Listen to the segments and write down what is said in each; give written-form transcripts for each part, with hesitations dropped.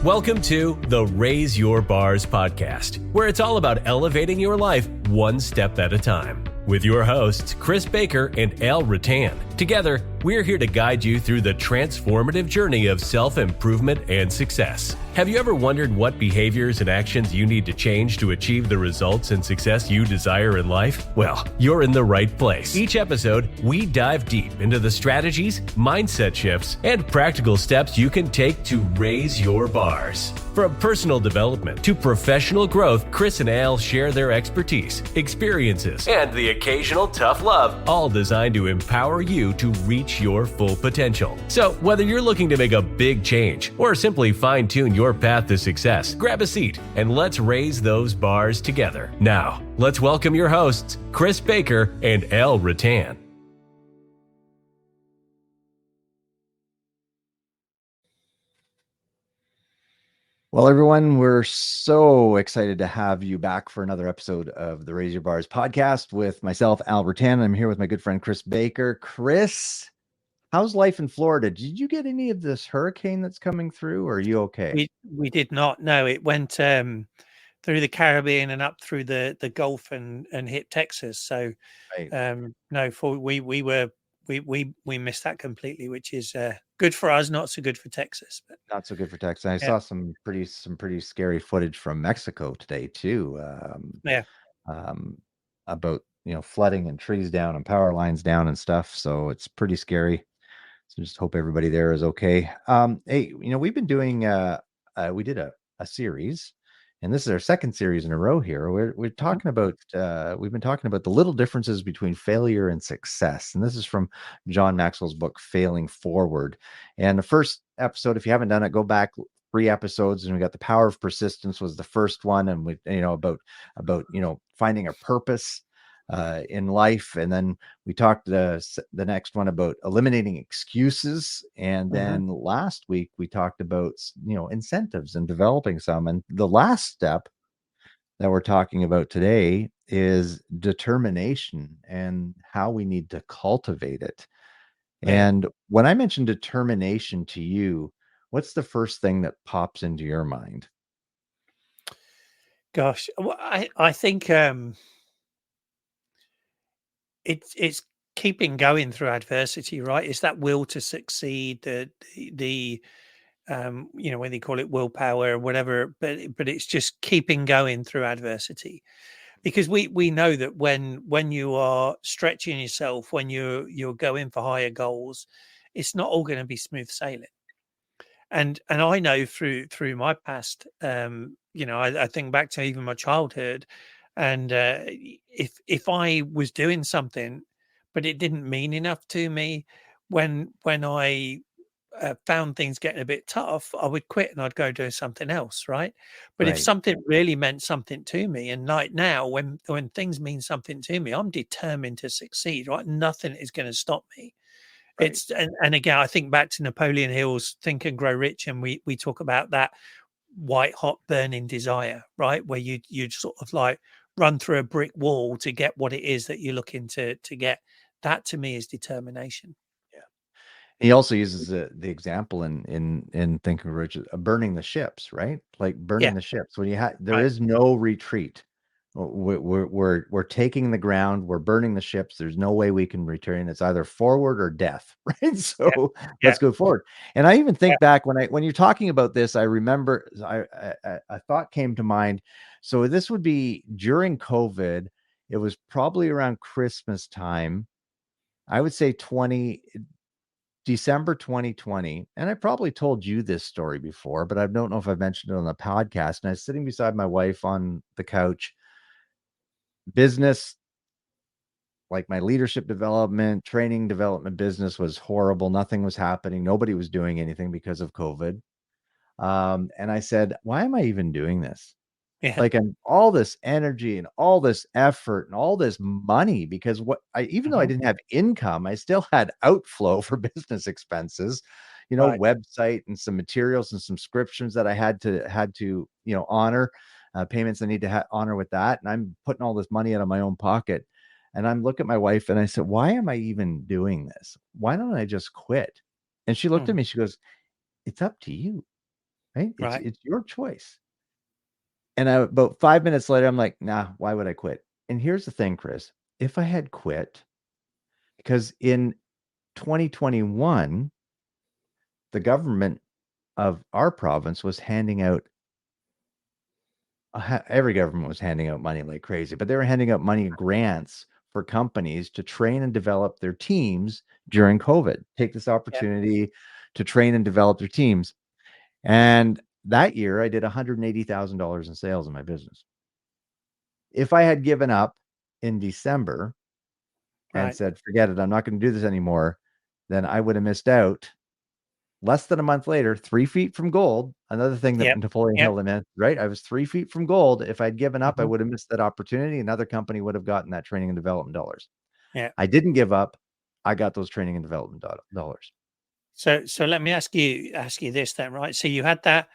Welcome to the Raise Your Bars podcast, where it's all about elevating your life one step at a time. With your hosts, Chris Baker and Al Rattan. Together, we're here to guide you through the transformative journey of self-improvement and success. Have you ever wondered what behaviors and actions you need to change to achieve the results and success you desire in life? Well, you're in the right place. Each episode, we dive deep into the strategies, mindset shifts, and practical steps you can take to raise your bars. From personal development to professional growth, Chris and Al share their expertise, experiences, and the occasional tough love, all designed to empower you to reach your full potential. So, whether you're looking to make a big change or simply fine-tune your path to success, grab a seat and let's raise those bars together. Now, let's welcome your hosts, Chris Baker and Al Rattan. Well, everyone, we're so excited to have you back for another episode of the Raise Your Bars podcast with myself, Al Rattan. I'm here with my good friend, Chris Baker. Chris, how's life in Florida? Did you get any of this hurricane that's coming through, or are you okay? We did not. No, it went through the Caribbean and up through the Gulf and hit Texas. So Right. no, we missed that completely, which is good for us, not so good for Texas. But Not so good for Texas. I saw some pretty scary footage from Mexico today too. About flooding and trees down and power lines down and stuff. So it's pretty scary. So just hope everybody there is okay. Hey, we've been doing we did a series, and this is our second series in a row here. We're talking about we've been talking about the little differences between failure and success. And this is from John Maxwell's book, Failing Forward. And the first episode, if you haven't done it, go back 3 episodes, and we got the power of persistence was the first one, and we about finding a purpose in life. And then we talked the next one about eliminating excuses. And then last week we talked about, incentives and developing some. And the last step that we're talking about today is determination and how we need to cultivate it. And when I mention determination to you, what's the first thing that pops into your mind? Gosh, well, I think it's keeping going through adversity, right? It's that will to succeed, the when they call it willpower or whatever, but it's just keeping going through adversity, because we know that when you are stretching yourself, when you're going for higher goals, it's not all going to be smooth sailing. And I know through my past, I think back to even my childhood, and if I was doing something, but it didn't mean enough to me, when I found things getting a bit tough, I would quit and I'd go do something else, right? But if Right. something really meant something to me, and like now, when things mean something to me, I'm determined to succeed, right? Nothing is going to stop me. Right. It's and again, I think back to Napoleon Hill's Think and Grow Rich, and we talk about that white hot burning desire, right? Where you sort of like run through a brick wall to get what it is that you're looking to get. That to me is determination. He also uses the example in Think and Rich, burning the ships, right? Like burning Yeah, the ships. When there right. is no retreat. We're taking the ground. We're burning the ships. There's no way we can return. It's either forward or death, right? Yeah, So yeah, let's go forward. And I even yeah. think back when you're talking about this, I remember a thought came to mind. So this would be during COVID. It was probably around Christmas time. I would say December 2020, and I probably told you this story before, but I don't know if I've mentioned it on the podcast. And I was sitting beside my wife on the couch. Business, like my leadership development, training development business was horrible. Nothing was happening. Nobody was doing anything because of COVID. And I said, why am I even doing this? Yeah. Like, and all this energy and all this effort and all this money, because even though I didn't have income, I still had outflow for business expenses, Right. website and some materials and subscriptions that I had to honor, payments I need to honor with that. And I'm putting all this money out of my own pocket. And I'm looking at my wife and I said, why am I even doing this? Why don't I just quit? And she looked at Mhm. me, she goes, it's up to you. right? Right. It's your choice. And about 5 minutes later, I'm like, nah, why would I quit? And here's the thing, Chris. If I had quit, because in 2021, the government of our province was handing out every government was handing out money like crazy, but they were handing out money grants for companies to train and develop their teams during COVID. Take this Yeah. opportunity to train and develop their teams. And that year, I did $180,000 in sales in my business. If I had given up in December and Right. said, forget it, I'm not going to do this anymore, then I would have missed out. Less than a month later, 3 feet from gold, another thing that Yep. Napoleon Yep. Hill meant, right? I was 3 feet from gold. If I'd given up, I Mhm. would have missed that opportunity. Another company would have gotten that training and development dollars. Yeah. I didn't give up. I got those training and development dollars. So let me ask you this then, right? So you had that,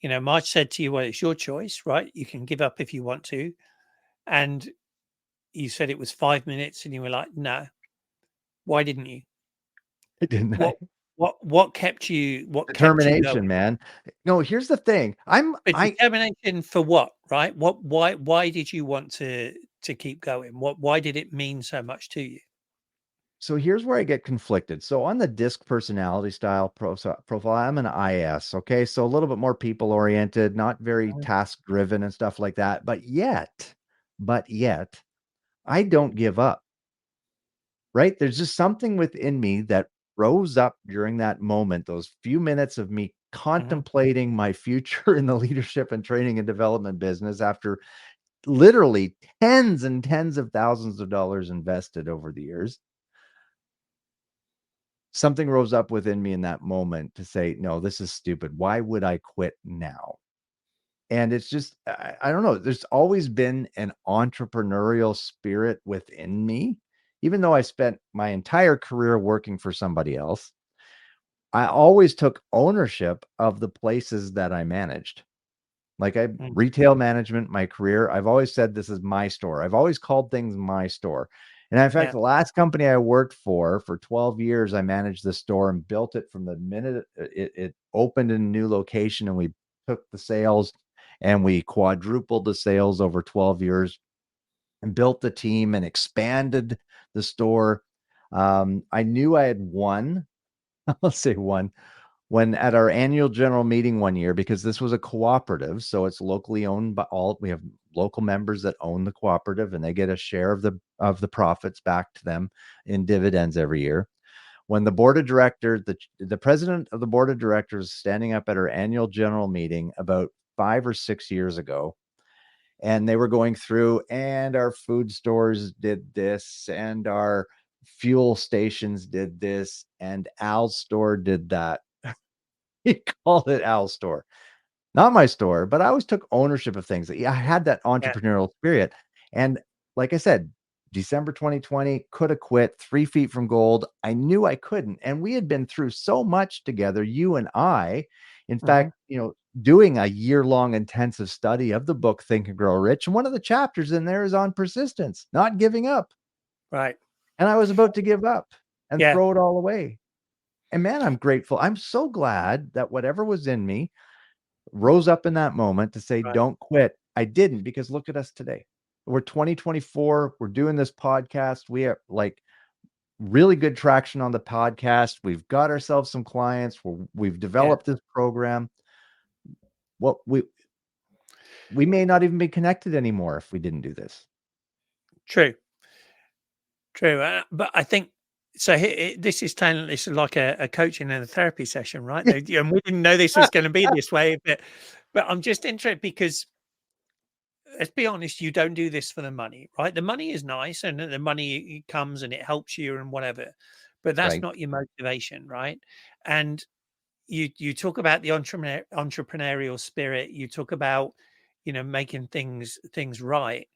Marge said to you, well, it's your choice, right? You can give up if you want to. And you said it was 5 minutes and you were like, no, why didn't you? Didn't I? What what kept you Determination, going? man. No, here's the thing. But determination for what, right? Why did you want to keep going? Why did it mean so much to you? So here's where I get conflicted. So on the disc personality style profile, I'm an IS. Okay. So a little bit more people oriented, not very Mhm. task driven and stuff like that. But yet, I don't give up, right? There's just something within me that rose up during that moment, those few minutes of me Mhm. contemplating my future in the leadership and training and development business after literally tens and tens of thousands of dollars invested over the years. Something rose up within me in that moment to say, no, this is stupid. Why would I quit now? And it's just, I don't know. There's always been an entrepreneurial spirit within me. Even though I spent my entire career working for somebody else, I always took ownership of the places that I managed. Like Mm. retail management, my career, I've always said this is my store. I've always called things my store. And in fact, Yeah. the last company I worked for 12 years, I managed the store and built it from the minute it opened in a new location, and we took the sales and we quadrupled the sales over 12 years and built the team and expanded the store. I knew I had won. I'll say won when at our annual general meeting one year, because this was a cooperative, so it's locally owned by all, we have local members that own the cooperative, and they get a share of the profits back to them in dividends every year. When the board of directors, the president of the board of directors standing up at our annual general meeting about 5 or 6 years ago, and they were going through, and our food stores did this, and our fuel stations did this, and Al's store did that. He called it Al's store. Not my store, but I always took ownership of things. Yeah, I had that Yeah. entrepreneurial spirit. And like I said, December 2020, could have quit 3 feet from gold. I knew I couldn't. And we had been through so much together, you and I. In Mhm. fact, doing a year-long intensive study of the book Think and Grow Rich. And one of the chapters in there is on persistence, not giving up. Right. And I was about to give up and Yeah. throw it all away. And man, I'm grateful. I'm so glad that whatever was in me rose up in that moment to say, Right. don't quit. I didn't, because look at us today. We're 2024. We're doing this podcast. We are like really good traction on the podcast. We've got ourselves some clients. We've Yeah. developed this program. Well, we may not even be connected anymore if we didn't do this. True. True. But I think so. This is like a coaching and a therapy session, right? And we didn't know this was going to be this way, but I'm just interested because let's be honest, you don't do this for the money, right? The money is nice, and the money comes and it helps you and whatever, but that's Right. not your motivation, right? And you talk about the entrepreneurial spirit. You talk about making things right.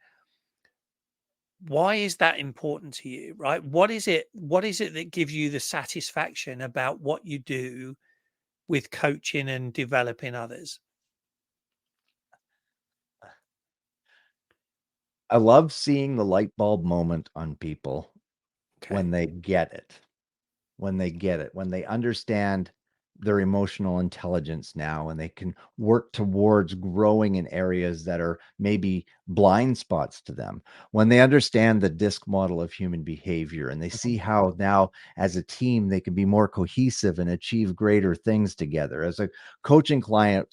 Why is that important to you, right? What is it that gives you the satisfaction about what you do with coaching and developing others? I love seeing the light bulb moment on people Okay. when they get it, when they understand. their emotional intelligence now, and they can work towards growing in areas that are maybe blind spots to them. When they understand the disc model of human behavior, and they see how now as a team they can be more cohesive and achieve greater things together. As a coaching client,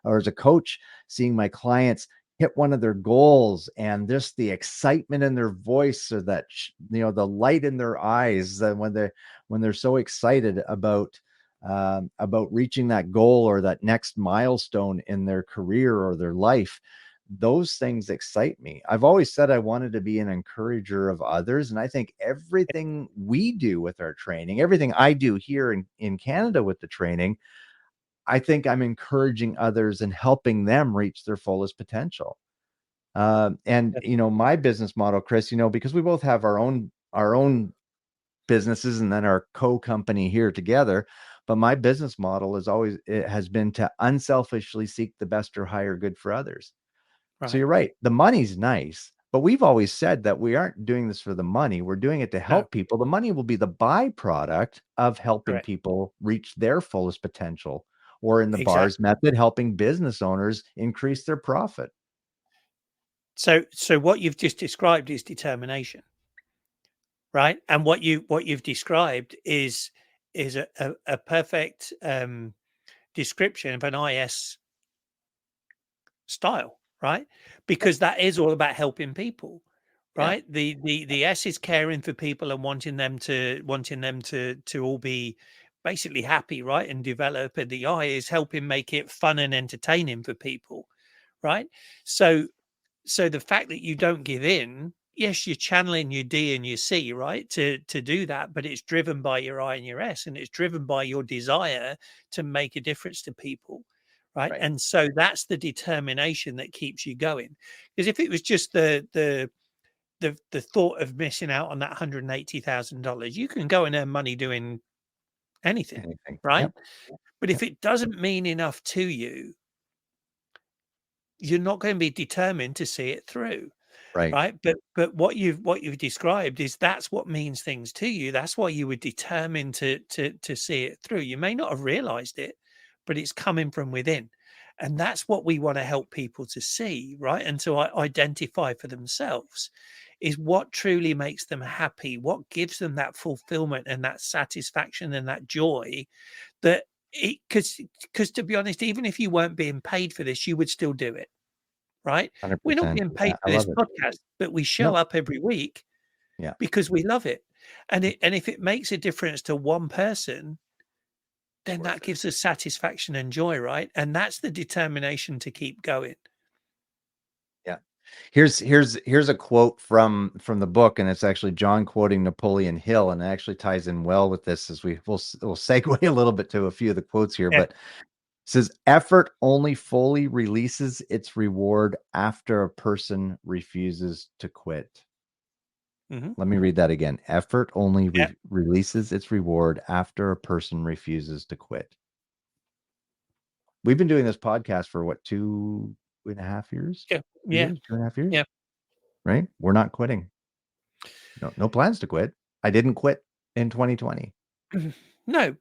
or as a coach, seeing my clients hit one of their goals, and just the excitement in their voice, or that the light in their eyes, that when they're so excited about reaching that goal or that next milestone in their career or their life, those things excite me. I've always said I wanted to be an encourager of others, and I think everything we do with our training, everything I do here in Canada with the training, I think I'm encouraging others and helping them reach their fullest potential. And my business model, Chris, because we both have our own businesses and then our co-company here together, but my business model it has been to unselfishly seek the best or higher good for others. So Right. you're right, the money's nice, but we've always said that we aren't doing this for the money. We're doing it to No, help people. The money will be the byproduct of helping correct. people reach their fullest potential, or in the Exactly. bars method, helping business owners increase their profit. So what you've just described is determination, right? And what you've described is a perfect description of an IS style, right? Because that is all about helping people, Yeah, right? The S is caring for people and wanting them to all be basically happy, right? And develop. And the I is helping make it fun and entertaining for people, right? So the fact that you don't give in, yes, you're channeling your D and your C, right, to do that, but it's driven by your I and your S, and it's driven by your desire to make a difference to people, right? right. And so that's the determination that keeps you going. Because if it was just the thought of missing out on that $180,000, you can go and earn money doing anything, Anything. right? Yep. But if Yep. it doesn't mean enough to you, you're not going to be determined to see it through. Right. Right, but what you've described is that's what means things to you. That's why you were determined to see it through. You may not have realized it, but it's coming from within, and that's what we want to help people to see, right, and to identify for themselves, is what truly makes them happy, what gives them that fulfillment and that satisfaction and that joy. That it because to be honest, even if you weren't being paid for this, you would still do it, right? We're not 100%. being Yeah, paid I for this love it. podcast, but we show No. up every week Yeah. because we love it. And if it makes a difference to one person, then Worth that it. gives us satisfaction and joy, right? And that's the determination to keep going. Yeah. Here's a quote from the book, and it's actually John quoting Napoleon Hill, and it actually ties in well with this, as we'll segue a little bit to a few of the quotes here. Yeah. But it says, effort only fully releases its reward after a person refuses to quit. Hmm. Let me read that again. Effort only Yeah. releases its reward after a person refuses to quit. We've been doing this podcast for what, 2.5 years? Yeah. 2 years, 2.5 years, Yeah. right? We're not quitting. No plans to quit. I didn't quit in 2020. No,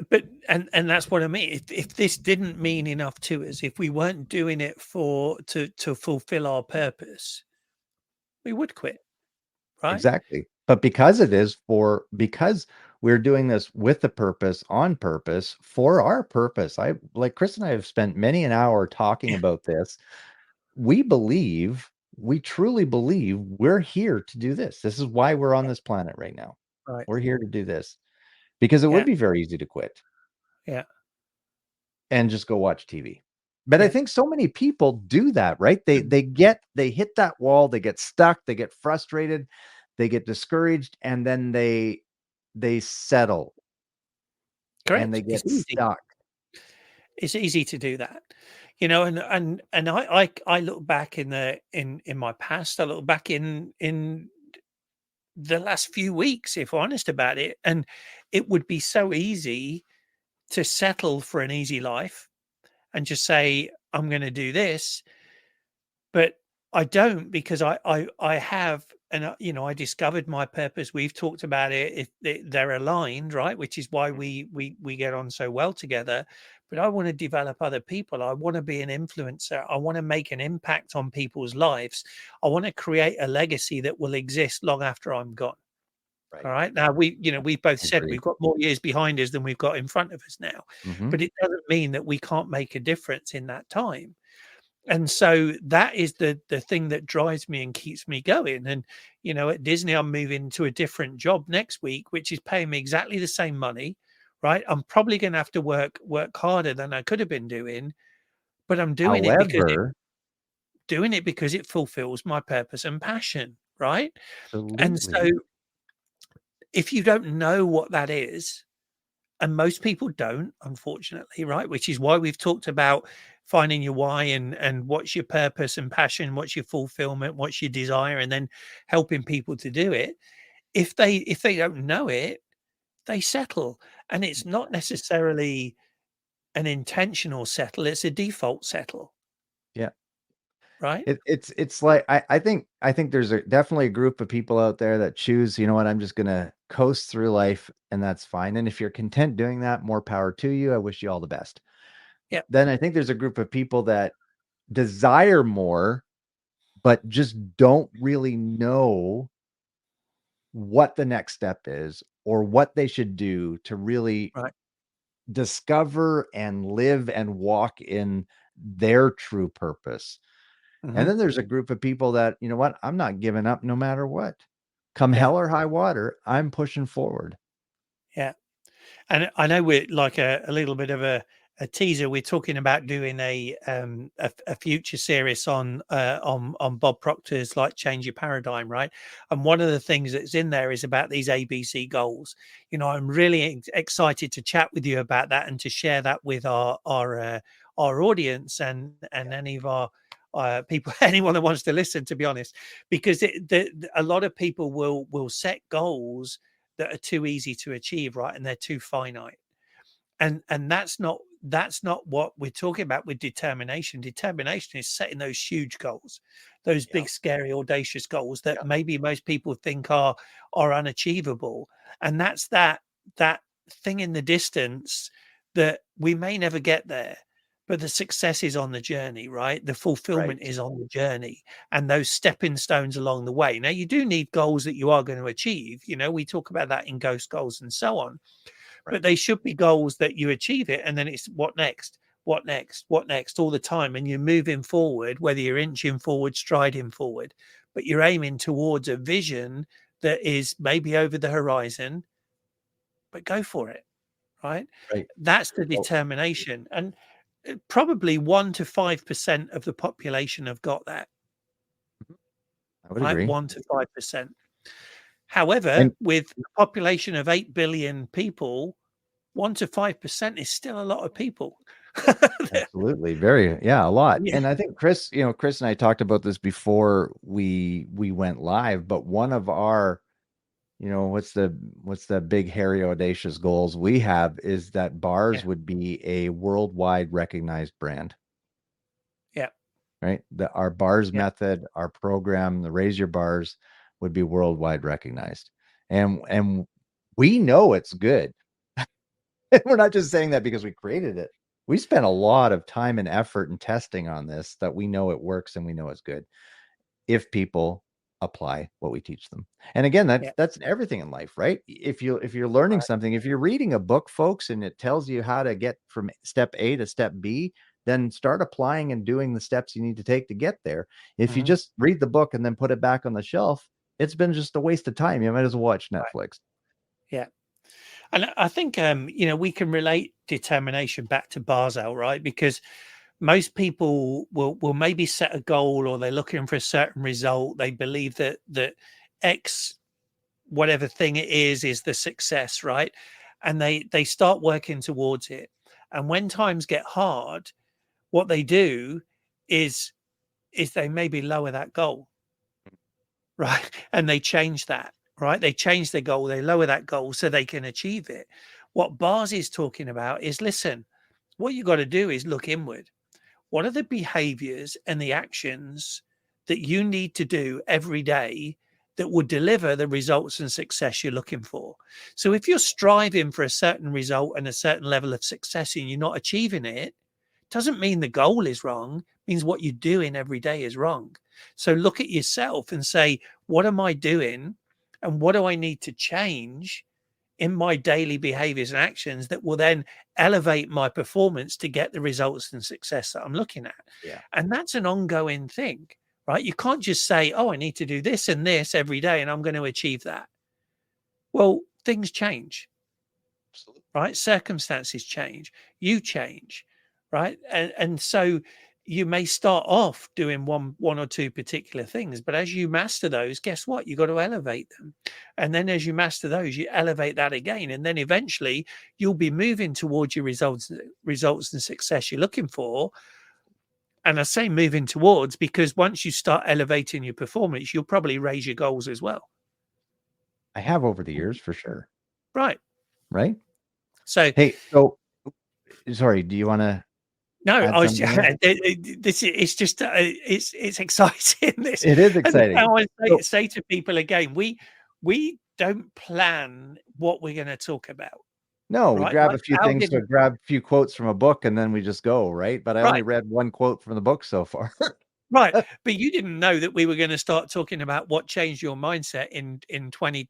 but and that's what I mean. If this didn't mean enough to us, if we weren't doing it to fulfill our purpose, we would quit, right? Exactly. But because we're doing this with a purpose, on purpose, for our purpose. Like Chris and I have spent many an hour talking Yeah. about this. We truly believe we're here to do this. This is why we're on this planet right now. Right. We're here to do this, because it would Yeah. be very easy to quit Yeah. and just go watch TV. But I Yeah. think so many people do that, right? They Mhm. they hit that wall, they get stuck, they get frustrated, they get discouraged, and then they settle and they Correct. It's get easy. stuck. It's easy to do that, you know. And I look back in my past. I look back in the last few weeks, if honest about it, and it would be so easy to settle for an easy life and just say I'm going to do this, but I don't, because I have you know, I discovered my purpose. We've talked about it. They're aligned, right? Which is why we get on so well together. But I want to develop other people. I want to be an influencer. I want to make an impact on people's lives. I want to create a legacy that will exist long after I'm gone. All Right. right. Now you know, we've both said Agreed. we've got more years behind us than we've got in front of us now. Hmm. But it doesn't mean that we can't make a difference in that time. And so that is the thing that drives me and keeps me going. And you know, at Disney, I'm moving to a different job next week, which is paying me exactly the same money. Right. I'm probably going to have to work harder than I could have been doing, but I'm However, doing it because it fulfills my purpose and passion. Right. And so absolutely. if you don't know what that is, and most people don't, unfortunately, right? Which is why we've talked about finding your why and what's your purpose and passion, what's your fulfillment, what's your desire, and then helping people to do it. If they don't know it, they settle. And it's not necessarily an intentional settle, it's a default settle, Yeah. right? It's like I think there's definitely a group of people out there that choose, you know what, I'm just gonna coast through life and that's fine. And if you're content doing that, more power to you. I wish you all the best. Yeah, Then I think there's a group of people that desire more, but just don't really know what the next step is or what they should do to really right. discover and live and walk in their true purpose. And Hmm. then there's a group of people that, you know what, I'm not giving up no matter what. Come Yeah, hell or high water, I'm pushing forward. yeah. And I know we're like a little bit of a teaser. We're talking about doing a future series on Bob Proctor's like Change Your Paradigm, right? And one of the things that's in there is about these ABC goals. You know, I'm really excited to chat with you about that and to share that with our audience and any of our people, anyone that wants to listen. To be honest, because a lot of people will set goals that are too easy to achieve, right? And they're too finite. And that's not what we're talking about with determination. Determination is setting those huge goals, those Yeah, big, scary, audacious goals that yeah, maybe most people think are unachievable. And that's that thing in the distance that we may never get there. But the success is on the journey, right? The fulfillment right, is on the journey and those stepping stones along the way. Now, you do need goals that you are going to achieve. You know, we talk about that in ghost goals and so on, right, but they should be goals that you achieve it. And then it's what next? What next? What next? All the time. And you're moving forward, whether you're inching forward, striding forward, but you're aiming towards a vision that is maybe over the horizon, but go for it. Right. right. That's the Well, determination. And probably 1 to 5% of the population have got that, I would right? agree. 1 to 5%. However, And with a population of 8 billion people, 1 to 5% is still a lot of people. absolutely, very, yeah, a lot. Yeah, And I think Chris, Chris and I talked about this before we went live, but one of our, what's the big hairy audacious goals we have is that yeah, bars would be a worldwide recognized brand. yeah, Right? Our bars yeah, method, our program, the Raise Your Bars would be worldwide recognized. And we know it's good. We're not just saying that because we created it. We spent a lot of time and effort and testing on this that we know it works and we know it's good if people apply what we teach them. And again, yeah. that's everything in life, right? If you're learning Right. something, if you're reading a book, folks, and it tells you how to get from step A to step B, then start applying and doing the steps you need to take to get there. If you Mhm. just read the book and then put it back on the shelf, it's been just a waste of time. You might as well watch Right. Netflix. Yeah. And I think you know, we can relate determination back to Basel, right? Because most people will maybe set a goal or they're looking for a certain result. They believe that X whatever thing it is the success, right? And they start working towards it. And when times get hard, what they do is they maybe lower that goal, right? And they change that, right? They change their goal, they lower that goal so they can achieve it. What Bars is talking about is listen, what you got to do is look inward. What are the behaviors and the actions that you need to do every day that will deliver the results and success you're looking for. So if you're striving for a certain result and a certain level of success and you're not achieving it, doesn't mean the goal is wrong, it means what you're doing every day is wrong. So look at yourself and say, what am I doing and what do I need to change in my daily behaviors and actions that will then elevate my performance to get the results and success that I'm looking at? Yeah. And that's an ongoing thing, right? You can't just say, oh, I need to do this and this every day and I'm going to achieve that. Well, things change, Absolutely. right? Circumstances change, you change, right? And so you may start off doing one or two particular things, but as you master those, guess what? You got to elevate them. And then as you master those, you elevate that again. And then eventually you'll be moving towards your results and success you're looking for. And I say moving towards because once you start elevating your performance, you'll probably raise your goals as well. I have over the years for sure. Right. Right. So, Hey, so sorry, do you want to? no, add I was something there? this. It's just it's exciting. This It is and exciting. I always So- say to people again, we don't plan what we're going to talk about. No, we Right, grab a like, few how things, did- so grab a few quotes from a book, and then we just go, right? But I only Right. read one quote from the book so far. Right, but you didn't know that we were going to start talking about what changed your mindset in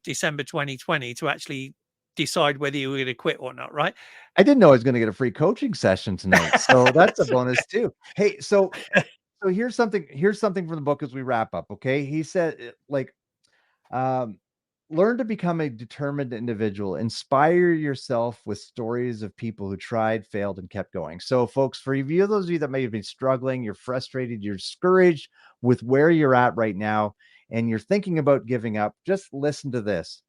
December 2020 to actually decide whether you were going to quit or not, right? I didn't know I was going to get a free coaching session tonight, so that's a bonus too. Hey, so here's something from the book as we wrap up. Okay, he said, learn to become a determined individual. Inspire yourself with stories of people who tried, failed, and kept going. So, folks, for you, those of you that may have been struggling, you're frustrated, you're discouraged with where you're at right now, and you're thinking about giving up, just listen to this.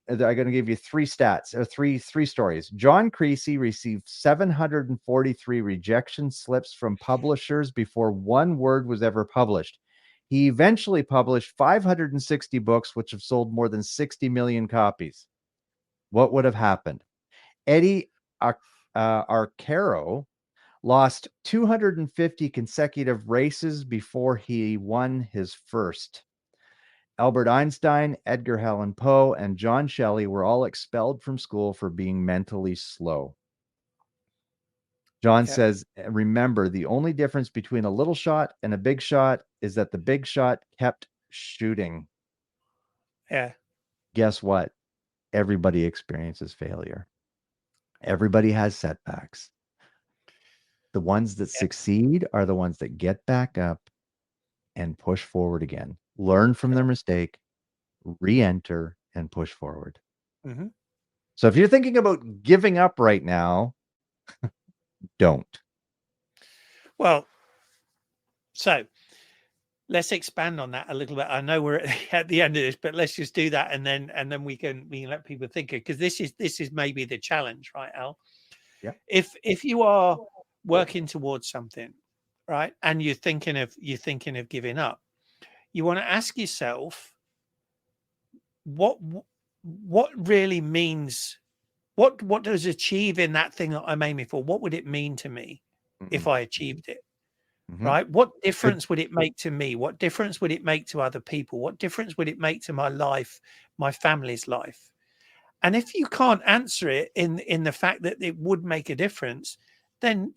I'm going to give you three stats or three stories. John Creasy received 743 rejection slips from publishers before one word was ever published. He eventually published 560 books, which have sold more than 60 million copies. What would have happened? Eddie Arcaro lost 250 consecutive races before he won his first. Albert Einstein, Edgar Allan Poe, and John Shelley were all expelled from school for being mentally slow. John says, remember, the only difference between a little shot and a big shot is that the big shot kept shooting. Yeah. Guess what? Everybody experiences failure. Everybody has setbacks. The ones that succeed are the ones that get back up and push forward again. Learn from their mistake, re-enter, and push forward. Mm-hmm. So if you're thinking about giving up right now, don't. Well, so let's expand on that a little bit. I know we're at the end of this, but let's just do that, and then we can let people think it, because this is maybe the challenge, right, Al? Yeah. If you are working towards something, right, and you're thinking of giving up, you want to ask yourself what really means, what does achieving that thing that I'm aiming for, what would it mean to me if I achieved it? Mm-hmm. Right? What difference would it make to me? What difference would it make to other people? What difference would it make to my life, my family's life? And if you can't answer it in the fact that it would make a difference, then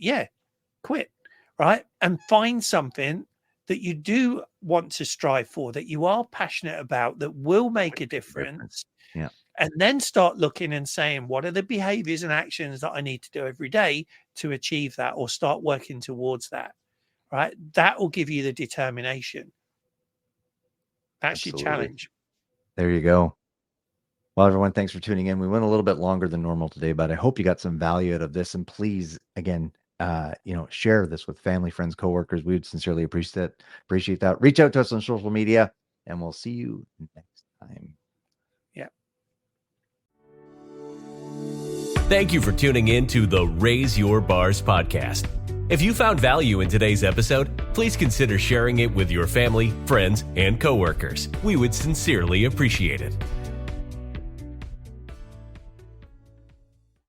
quit, right? And find something that you do want to strive for, that you are passionate about, that will make a difference. Yeah. And then start looking and saying, what are the behaviors and actions that I need to do every day to achieve that, or start working towards that, right? That will give you the determination. That's Absolutely. your challenge. There you go. Well, everyone, thanks for tuning in. We went a little bit longer than normal today, but I hope you got some value out of this. And please, again, share this with family, friends, coworkers. We would sincerely appreciate that. Reach out to us on social media, and we'll see you next time. Yeah. Thank you for tuning in to the Raise Your Bars podcast. If you found value in today's episode, please consider sharing it with your family, friends, and coworkers. We would sincerely appreciate it.